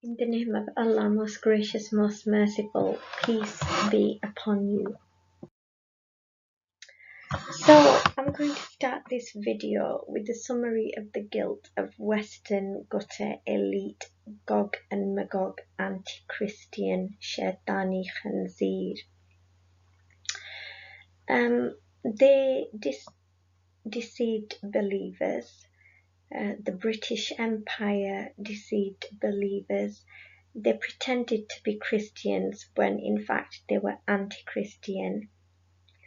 In the name of Allah, most gracious, most merciful, peace be upon you. So, I'm going to start this video with a summary of the guilt of Western gutter elite, Gog and Magog, anti-Christian, Shaitani Khanzir. They deceived believers. The British Empire deceived believers. They pretended to be Christians when in fact they were anti-Christian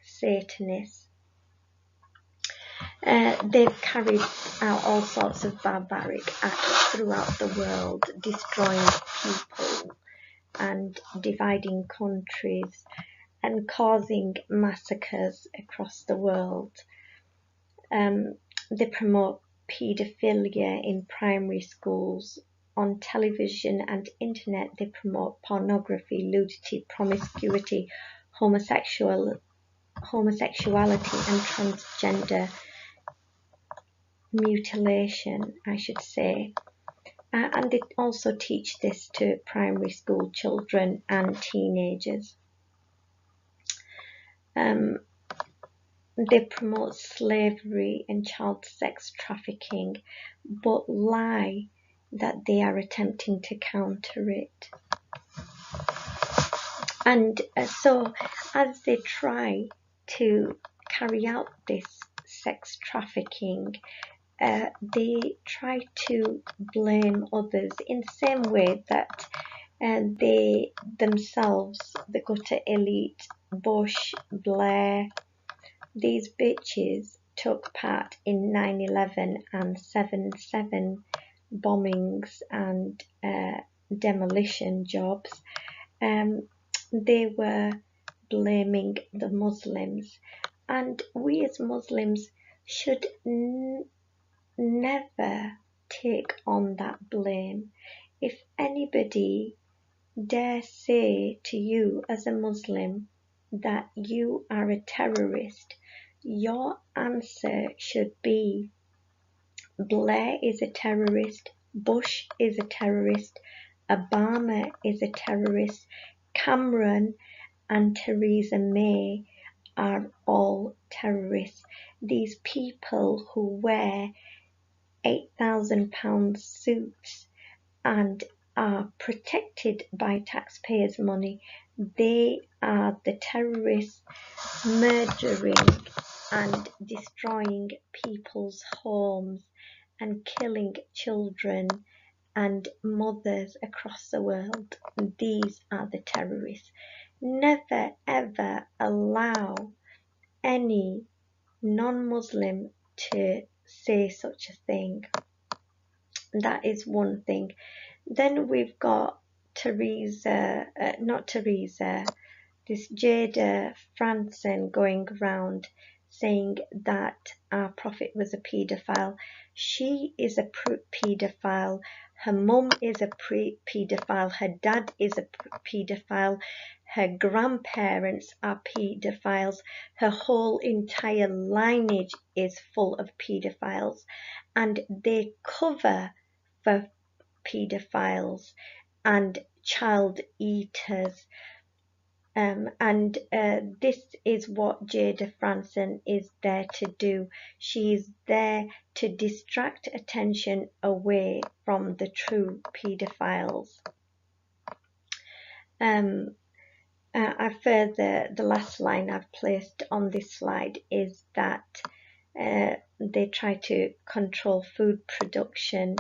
Satanists. They've carried out all sorts of barbaric acts throughout the world, destroying people and dividing countries and causing massacres across the world. They promote paedophilia in primary schools. On television and internet, they promote pornography, nudity, promiscuity, homosexuality and transgender mutilation, I should say. And they also teach this to primary school children and teenagers. They promote slavery and child sex trafficking, but lie that they are attempting to counter it. And so as they try to carry out this sex trafficking, they try to blame others in the same way that they themselves, the gutter elite, Bush, Blair, these bitches took part in 9/11 and 7/7 bombings and demolition jobs. They were blaming the Muslims, and we as Muslims should never take on that blame. If anybody dare say to you as a Muslim that you are a terrorist, your answer should be Blair is a terrorist, Bush is a terrorist, Obama is a terrorist, Cameron and Theresa May are all terrorists. These people who wear £8,000 suits and are protected by taxpayers' money, they are the terrorists murdering and destroying people's homes and killing children and mothers across the world. These are the terrorists. Never ever allow any non-Muslim to say such a thing. That is one thing. Then we've got this Jada Franson going around saying that our prophet was a paedophile. She is a paedophile. Her mum is a paedophile. Her dad is a paedophile. Her grandparents are paedophiles. Her whole entire lineage is full of paedophiles, and they cover for paedophiles and child eaters. This is what Jada Franson is there to do. She is there to distract attention away from the true paedophiles. The last line I've placed on this slide is that they try to control food production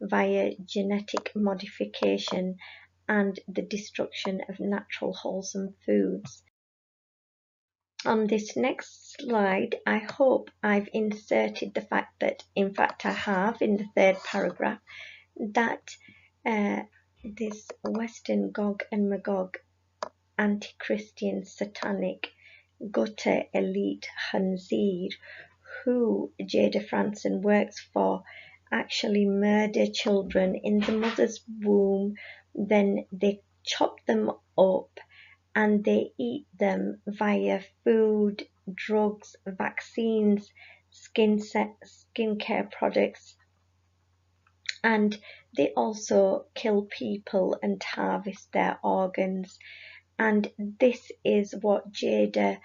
via genetic modification and the destruction of natural wholesome foods. On this next slide, I hope I've inserted the fact that, in fact I have in the third paragraph, that this Western Gog and Magog anti-Christian satanic gutter elite Khanzir, who Jada Franson works for, actually murder children in the mother's womb, then they chop them up and they eat them via food, drugs, vaccines, skincare products and they also kill people and harvest their organs. And this is what Jada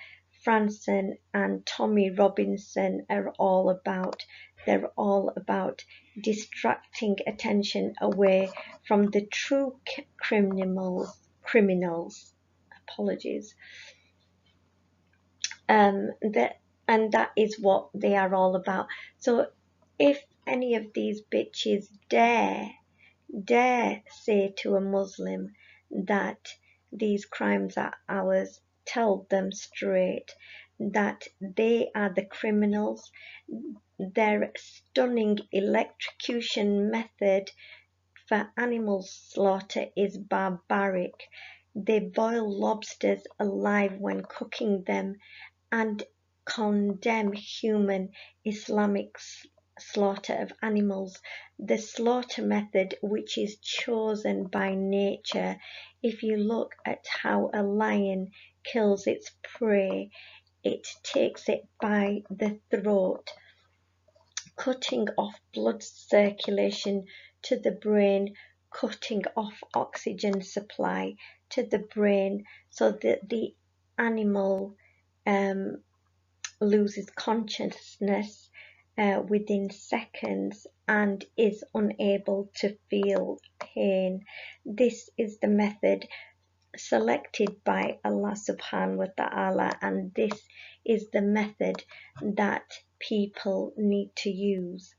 Franson and Tommy Robinson are all about. They're all about distracting attention away from the true criminals. Apologies. That is what they are all about. So if any of these bitches dare say to a Muslim that these crimes are ours, tell them straight that they are the criminals. Their stunning electrocution method for animal slaughter is barbaric. They boil lobsters alive when cooking them and condemn human Islamic slaughter of animals. The slaughter method which is chosen by nature. If you look at how a lion kills its prey, it takes it by the throat, cutting off blood circulation to the brain, cutting off oxygen supply to the brain, so that the animal loses consciousness within seconds and is unable to feel pain. This is the method selected by Allah subhanahu wa ta'ala, and this is the method that people need to use.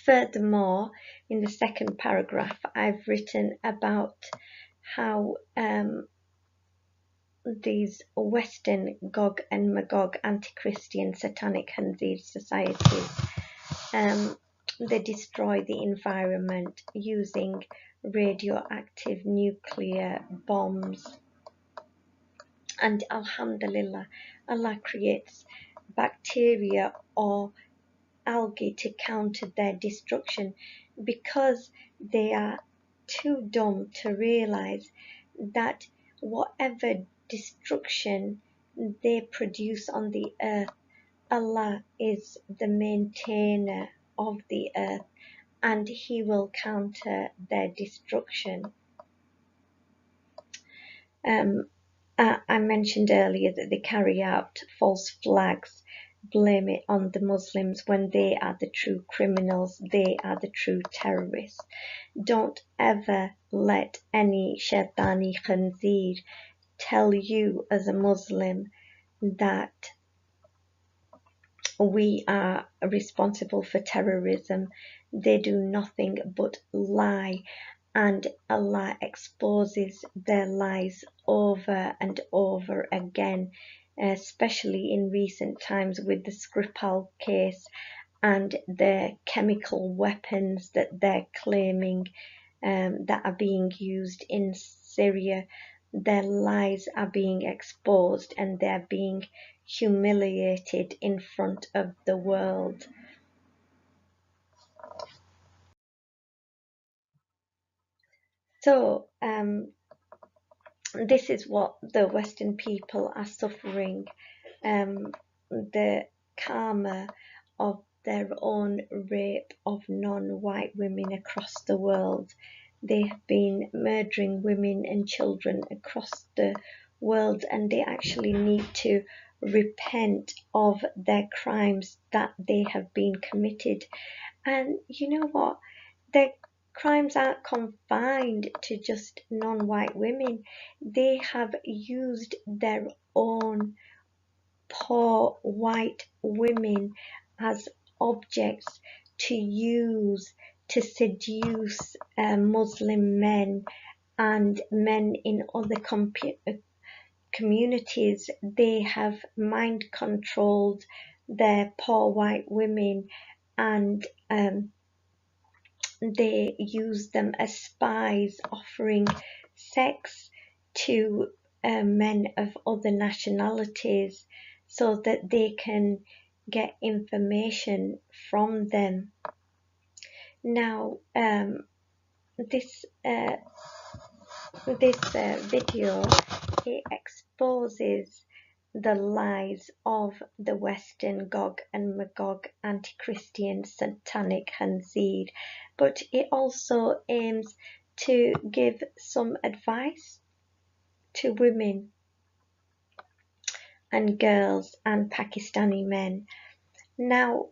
Furthermore, in the second paragraph, I've written about how these Western Gog and Magog anti-Christian satanic Khanzir societies, they destroy the environment using radioactive nuclear bombs. And alhamdulillah, Allah creates bacteria or algae to counter their destruction, because they are too dumb to realize that whatever destruction they produce on the earth, Allah is the maintainer of the earth, and He will counter their destruction. I mentioned earlier that they carry out false flags, blame it on the Muslims when they are the true criminals, they are the true terrorists. Don't ever let any shaitani khanzir tell you as a Muslim that we are responsible for terrorism. They do nothing but lie, and Allah exposes their lies over and over again, especially in recent times with the Skripal case and the chemical weapons that they're claiming that are being used in Syria. Their lies are being exposed and they're being humiliated in front of the world. So this is what the Western people are suffering, the karma of their own rape of non-white women across the world. They have been murdering women and children across the world, and they actually need to repent of their crimes that they have been committed. And you know what? Their crimes aren't confined to just non-white women. They have used their own poor white women as objects to use to seduce Muslim men and men in other communities. They have mind controlled their poor white women, and they use them as spies, offering sex to men of other nationalities so that they can get information from them. Now, this video, it exposes the lies of the Western Gog and Magog anti-Christian satanic Hanzir, but it also aims to give some advice to women and girls and Pakistani men. Now,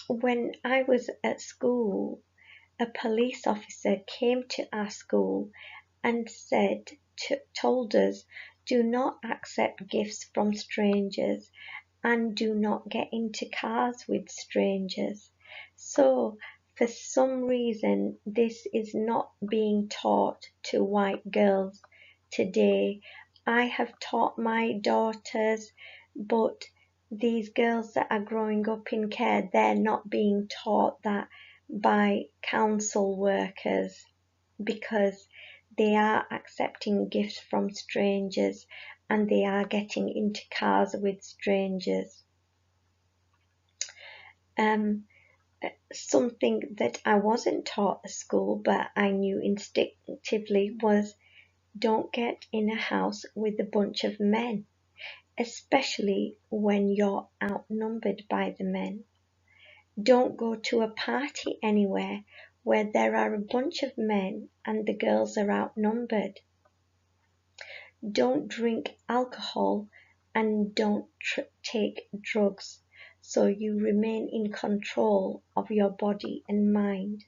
when I was at school, a police officer came to our school and told us, do not accept gifts from strangers and do not get into cars with strangers. So, for some reason, this is not being taught to white girls today. I have taught my daughters, but these girls that are growing up in care, they're not being taught that by council workers, because they are accepting gifts from strangers and they are getting into cars with strangers. Something that I wasn't taught at school but I knew instinctively was, don't get in a house with a bunch of men, especially when you're outnumbered by the men. Don't go to a party anywhere where there are a bunch of men and the girls are outnumbered. Don't drink alcohol and don't take drugs, so you remain in control of your body and mind.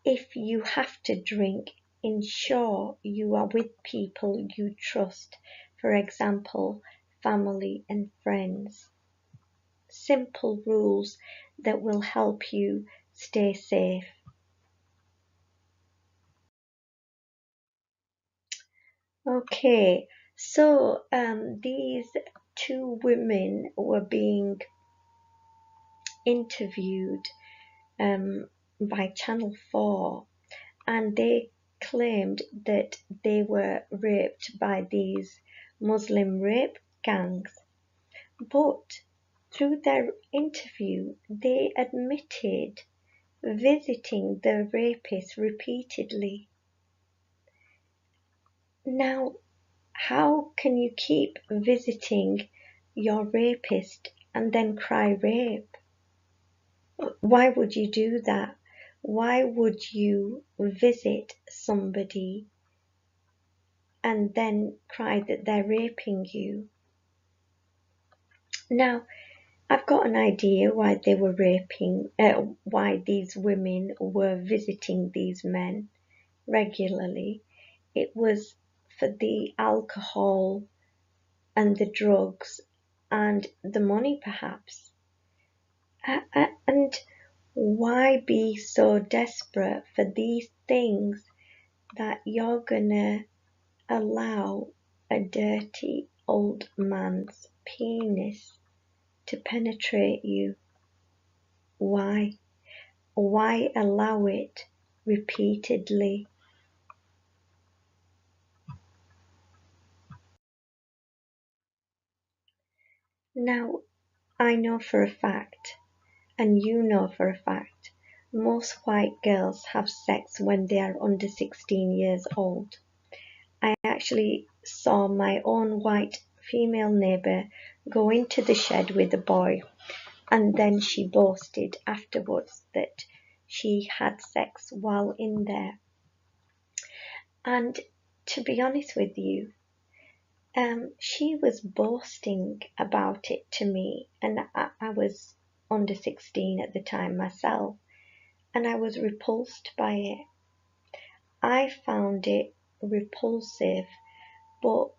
If you have to drink, ensure you are with people you trust, for example, family and friends. Simple rules that will help you stay safe. Okay, so these two women were being interviewed by Channel 4, and they claimed that they were raped by these Muslim rape gangs. But through their interview, they admitted visiting the rapist repeatedly. Now, how can you keep visiting your rapist and then cry rape? Why would you do that? Why would you visit somebody and then cry that they're raping you? Now, I've got an idea why they were why these women were visiting these men regularly. It was for the alcohol and the drugs and the money, perhaps. And why be so desperate for these things that you're gonna allow a dirty old man's penis to penetrate you? Why? Why allow it repeatedly? Now, I know for a fact, and you know for a fact, most white girls have sex when they are under 16 years old. I actually saw my own white female neighbour go into the shed with a boy, and then she boasted afterwards that she had sex while in there. And to be honest with you, she was boasting about it to me, and I was under 16 at the time myself, and I was repulsed by it. I found it repulsive, but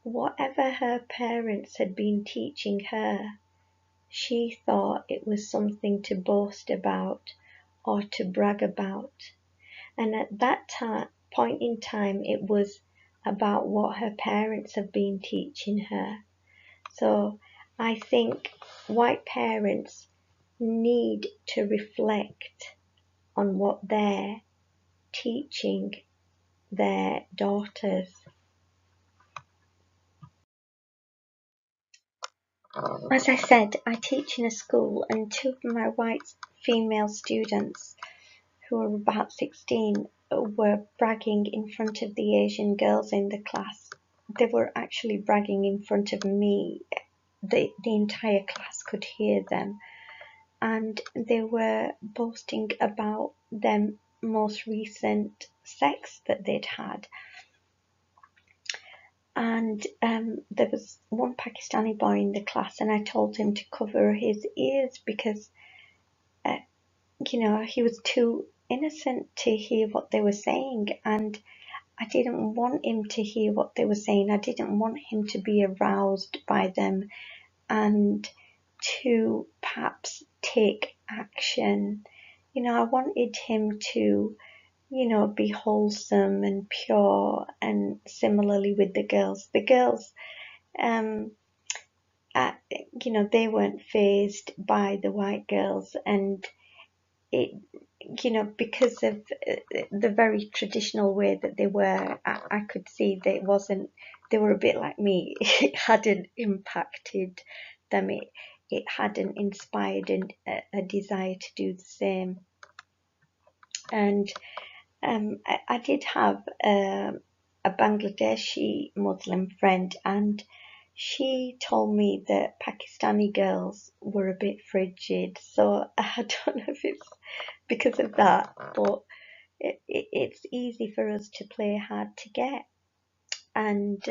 whatever her parents had been teaching her, she thought it was something to boast about or to brag about. And at that point in time, it was about what her parents have been teaching her. So I think white parents need to reflect on what they're teaching their daughters. As I said, I teach in a school, and two of my white female students who were about 16 were bragging in front of the Asian girls in the class they were actually bragging in front of me. The entire class could hear them, and they were boasting about their most recent sex that they'd had. And there was one Pakistani boy in the class, and I told him to cover his ears because, you know, he was too innocent to hear what they were saying, and I didn't want him to hear what they were saying. I didn't want him to be aroused by them and to perhaps take action. You know, I wanted him to, you know, be wholesome and pure. And similarly with the girls. The girls, you know, they weren't fazed by the white girls, and it, you know, because of the very traditional way that they were, I could see that it wasn't, they were a bit like me. It hadn't impacted them. It hadn't inspired a desire to do the same. And I did have a Bangladeshi Muslim friend, and she told me that Pakistani girls were a bit frigid. So I don't know if it's because of that, but it's easy for us to play hard to get, and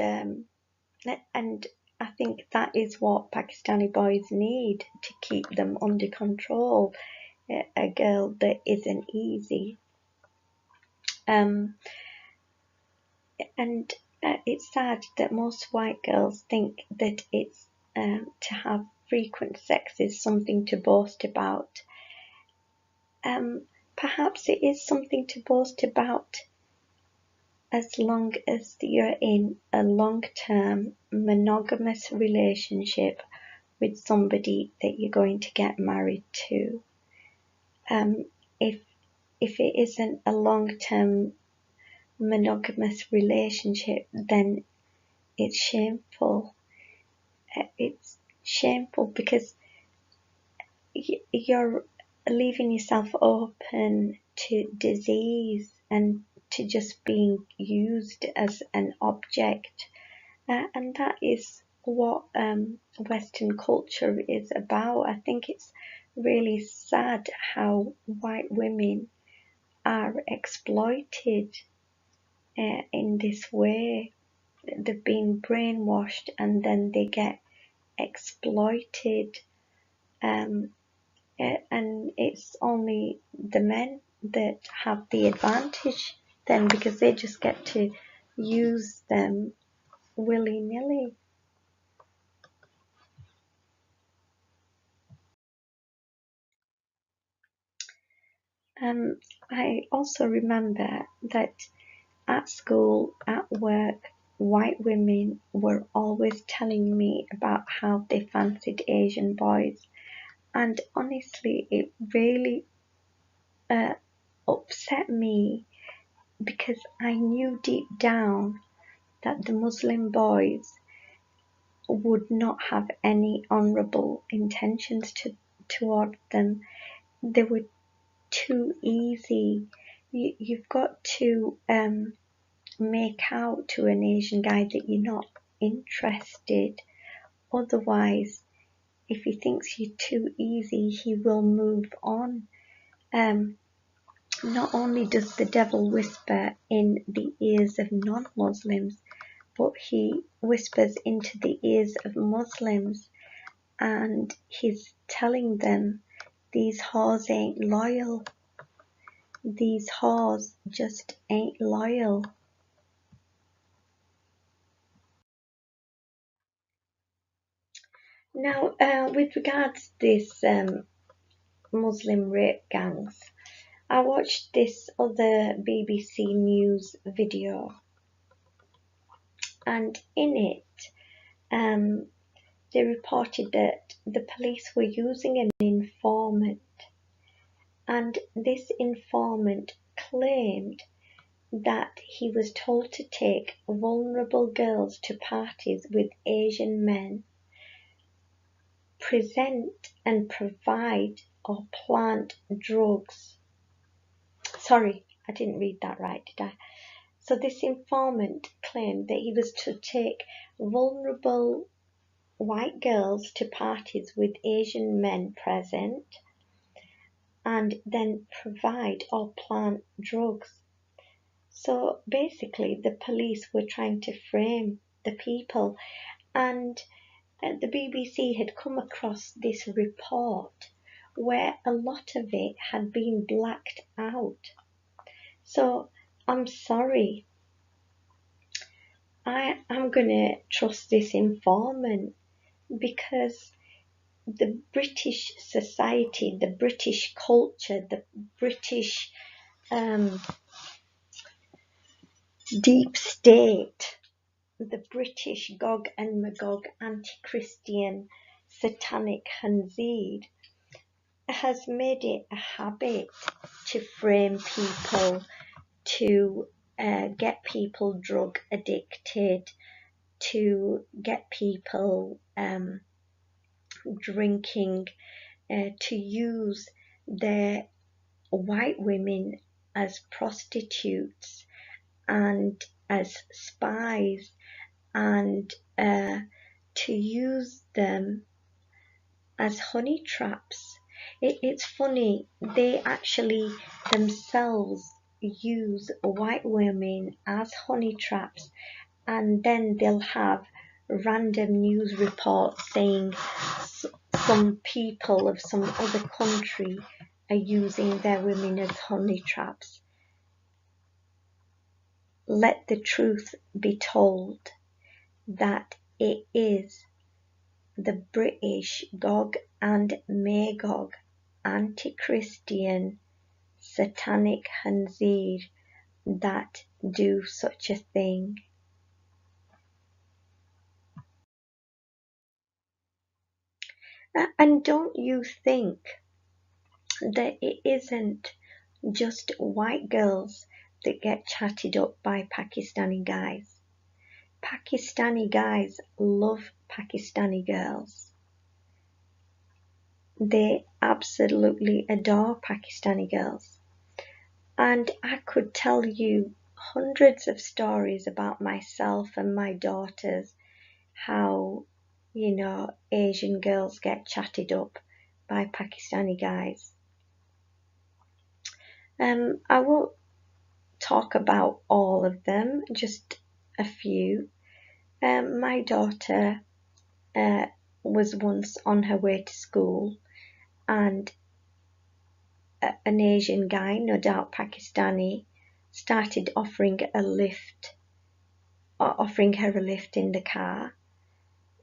I think that is what Pakistani boys need to keep them under control. A girl that isn't easy. And it's sad that most white girls think that it's to have frequent sex is something to boast about. Perhaps it is something to boast about as long as you're in a long-term monogamous relationship with somebody that you're going to get married to. If it isn't a long-term monogamous relationship, then it's shameful. It's shameful because you're leaving yourself open to disease and to just being used as an object. And that is what Western culture is about. I think it's really sad how white women are exploited in this way. They've been brainwashed and then they get exploited. And it's only the men that have the advantage then, because they just get to use them willy-nilly. I also remember that at school, at work, white women were always telling me about how they fancied Asian boys, and honestly it really upset me, because I knew deep down that the Muslim boys would not have any honourable intentions toward them. They were too easy. You've got to make out to an Asian guy that you're not interested. Otherwise, if he thinks you're too easy, he will move on. Not only does the devil whisper in the ears of non-Muslims, but he whispers into the ears of Muslims, and he's telling them these whores ain't loyal. These whores just ain't loyal. Now, with regards to this Muslim rape gangs, I watched this other BBC News video, and in it, they reported that the police were using an informant, and this informant claimed that he was told to take vulnerable girls to parties with Asian men, present and provide or plant drugs. Sorry, I didn't read that right, did I? So this informant claimed that he was to take vulnerable white girls to parties with Asian men present and then provide or plant drugs. So basically the police were trying to frame the people, and the BBC had come across this report where a lot of it had been blacked out. So I'm sorry, I'm going to trust this informant, because the British society, the British culture, the British deep state, the British Gog and Magog anti-Christian satanic Khanzir has made it a habit to frame people, to get people drug addicted, to get people drinking, to use their white women as prostitutes and as spies, and to use them as honey traps. It's funny, they actually themselves use white women as honey traps, and then they'll have random news reports saying some people of some other country are using their women as honey traps. Let the truth be told that it is the British Gog and Magog anti-Christian satanic Khanzir that do such a thing. And don't you think that it isn't just white girls that get chatted up by Pakistani guys? Pakistani guys love Pakistani girls. They absolutely adore Pakistani girls. And I could tell you hundreds of stories about myself and my daughters, how, Asian girls get chatted up by Pakistani guys. I won't talk about all of them, just a few. My daughter was once on her way to school, and an Asian guy, no doubt Pakistani, started offering her a lift in the car.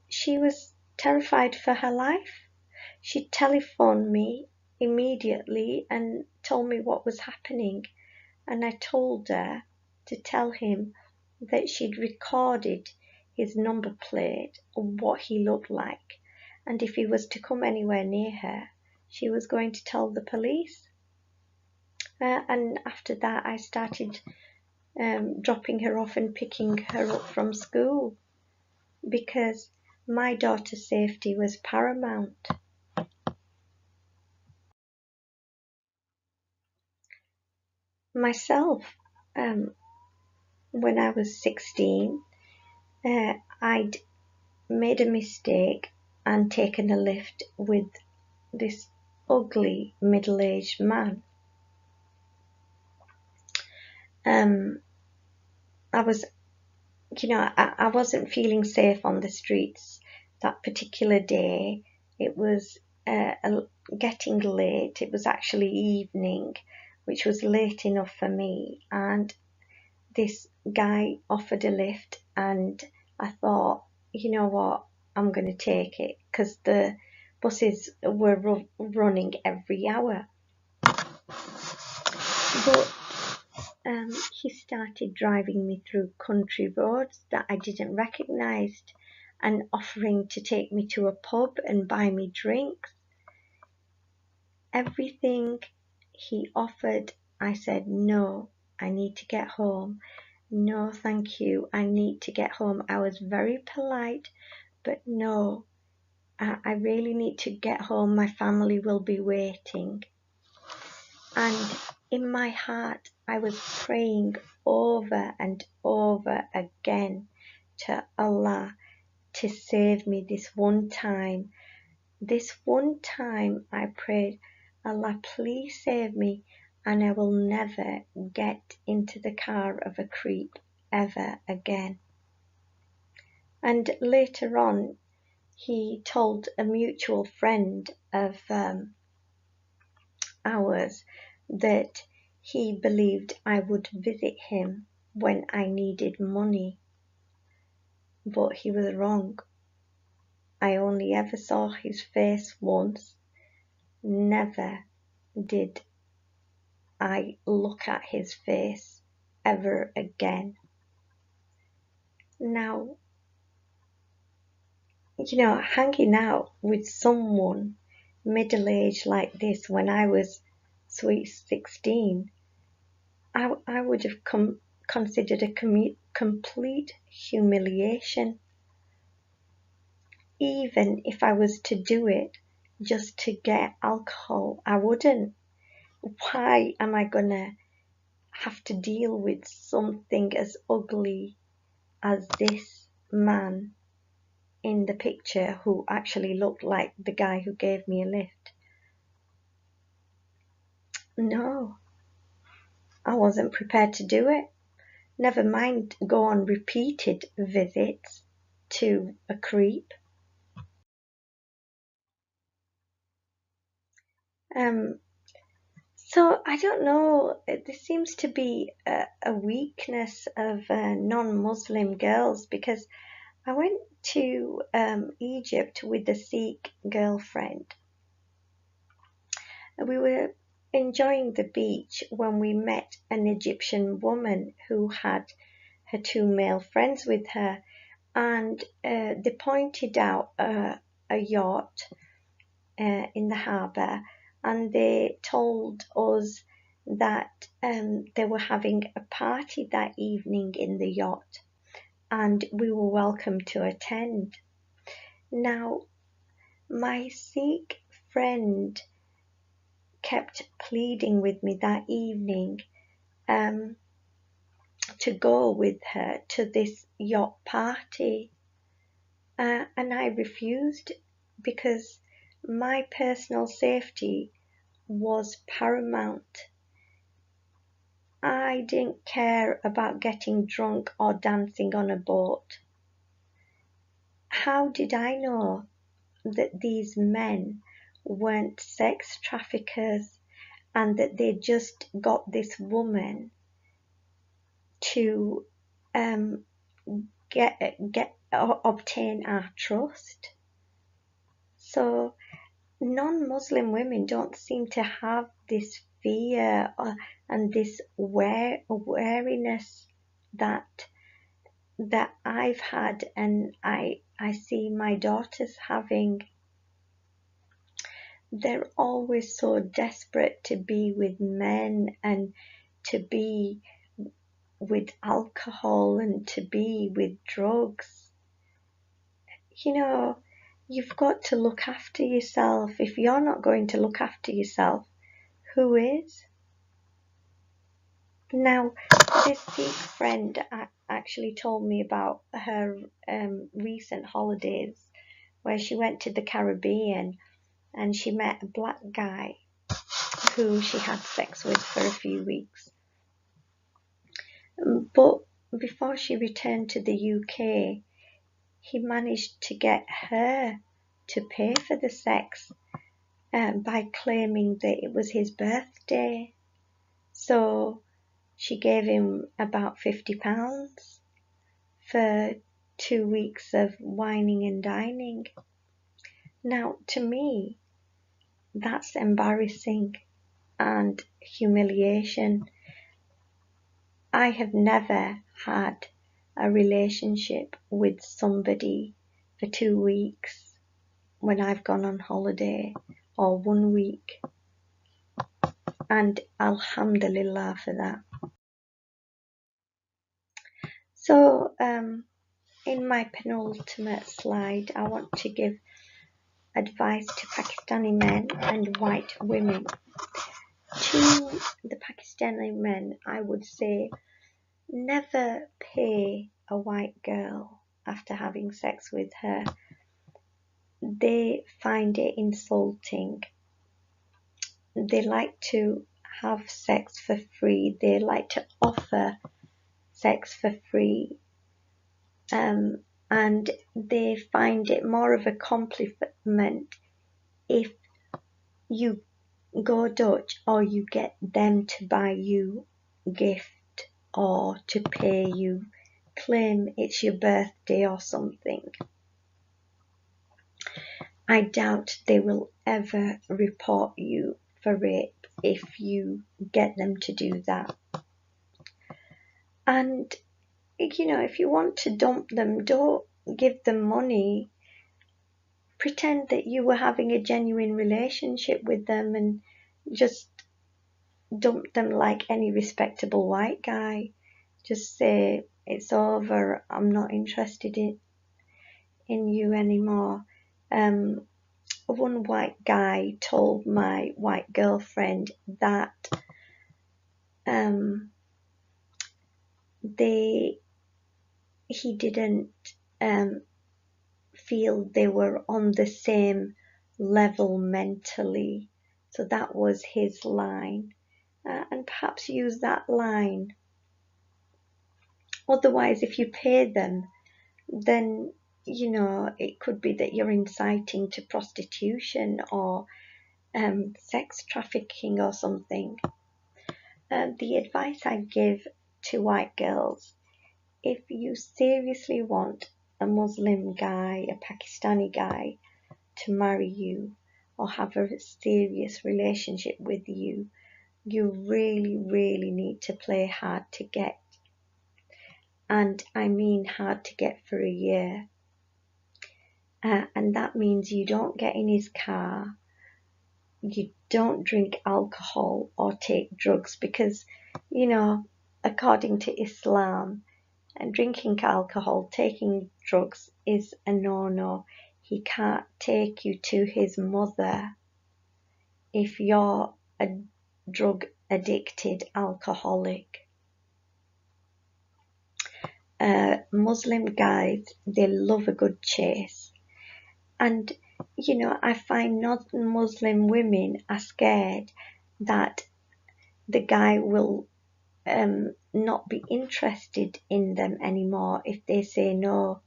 She was terrified for her life. She telephoned me immediately and told me what was happening, and I told her to tell him that she'd recorded his number plate and what he looked like, and if he was to come anywhere near her, she was going to tell the police. And after that, I started dropping her off and picking her up from school, because my daughter's safety was paramount. Myself, when I was 16, I'd made a mistake and taken a lift with this ugly middle-aged man. I wasn't feeling safe on the streets that particular day. It was getting late. It was actually evening, which was late enough for me. And this guy offered a lift, and I thought, you know what, I'm going to take it, because the buses were running every hour. But he started driving me through country roads that I didn't recognise, and offering to take me to a pub and buy me drinks. Everything he offered, I said, no, I need to get home. No, thank you, I need to get home. I was very polite, but no, I really need to get home. My family will be waiting. And in my heart, I was praying over and over again to Allah to save me this one time. This one time I prayed, Allah, please save me, and I will never get into the car of a creep ever again. And later on, he told a mutual friend of ours that he believed I would visit him when I needed money. But he was wrong. I only ever saw his face once. Never did I look at his face ever again. Now, hanging out with someone middle-aged like this when I was sweet 16, I would have considered a complete humiliation. Even if I was to do it just to get alcohol, I wouldn't. Why am I gonna have to deal with something as ugly as this man in the picture, who actually looked like the guy who gave me a lift? No, I wasn't prepared to do it. Never mind go on repeated visits to a creep. So I don't know, there seems to be a weakness of non-Muslim girls, because I went to Egypt with a Sikh girlfriend. We were enjoying the beach when we met an Egyptian woman who had her two male friends with her, and they pointed out a yacht in the harbour, and they told us that they were having a party that evening in the yacht, and we were welcome to attend. Now, my Sikh friend kept pleading with me that evening to go with her to this yacht party, and I refused because my personal safety was paramount. I didn't care about getting drunk or dancing on a boat. How did I know that these men weren't sex traffickers and that they just got this woman to obtain our trust? So non-Muslim women don't seem to have this fear and this wariness that I've had, and I see my daughters having. They're always so desperate to be with men and to be with alcohol and to be with drugs. You've got to look after yourself. If you're not going to look after yourself, who is? Now, this Sikh friend actually told me about her recent holidays where she went to the Caribbean and she met a black guy who she had sex with for a few weeks. But before she returned to the UK, he managed to get her to pay for the sex by claiming that it was his birthday. So she gave him about £50 for 2 weeks of wining and dining. Now, to me, that's embarrassing and humiliation. I have never had a relationship with somebody for 2 weeks when I've gone on holiday, or 1 week, and alhamdulillah for that. So in my penultimate slide, I want to give advice to Pakistani men and white women. To the Pakistani men, I would say never pay a white girl after having sex with her. They find it insulting. They like to have sex for free. They like to offer sex for free. And they find it more of a compliment if you go Dutch or you get them to buy you a gift or to pay you, claim it's your birthday or something. I doubt they will ever report you for rape if you get them to do that. And you know, if you want to dump them, don't give them money. Pretend that you were having a genuine relationship with them and just dump them like any respectable white guy. Just say, it's over, I'm not interested in you anymore. One white guy told my white girlfriend that he didn't feel they were on the same level mentally. So that was his line. And perhaps use that line. Otherwise, if you pay them, then, you know, it could be that you're inciting to prostitution or sex trafficking or something. The advice I give to white girls, if you seriously want a Muslim guy, a Pakistani guy to marry you or have a serious relationship with you, you really, really need to play hard to get. And I mean hard to get for a year. And that means you don't get in his car, you don't drink alcohol or take drugs, because, you know, according to Islam, drinking alcohol, taking drugs is a no-no. He can't take you to his mother if you're a drug addicted alcoholic. Muslim guys, they love a good chase. And, you know, I find non-Muslim women are scared that the guy will not be interested in them anymore if they say no.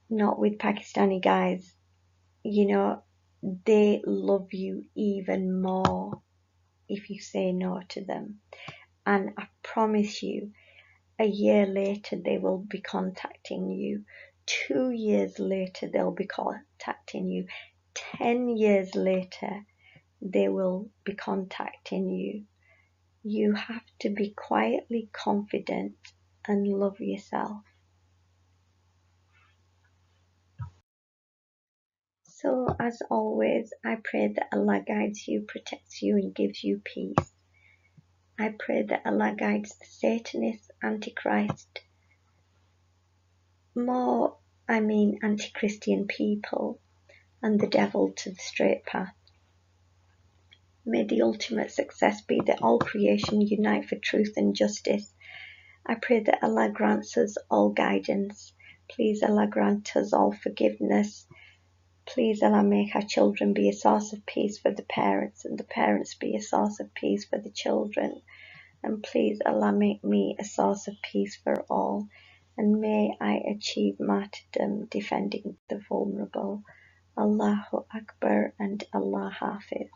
Not with Pakistani guys. You know, they love you even more if you say no to them. And I promise you, a year later they will be contacting you. 2 years later they'll be contacting you. 10 years later they will be contacting you. You have to be quietly confident and love yourself. So as always, I pray that Allah guides you, protects you and gives you peace. I pray that Allah guides the Satanist, Antichrist, anti-Christian people, and the devil to the straight path. May the ultimate success be that all creation unite for truth and justice. I pray that Allah grants us all guidance. Please Allah grant us all forgiveness. Please Allah make our children be a source of peace for the parents, and the parents be a source of peace for the children. And please Allah make me a source of peace for all, and may I achieve martyrdom defending the vulnerable. Allahu Akbar and Allah Hafiz.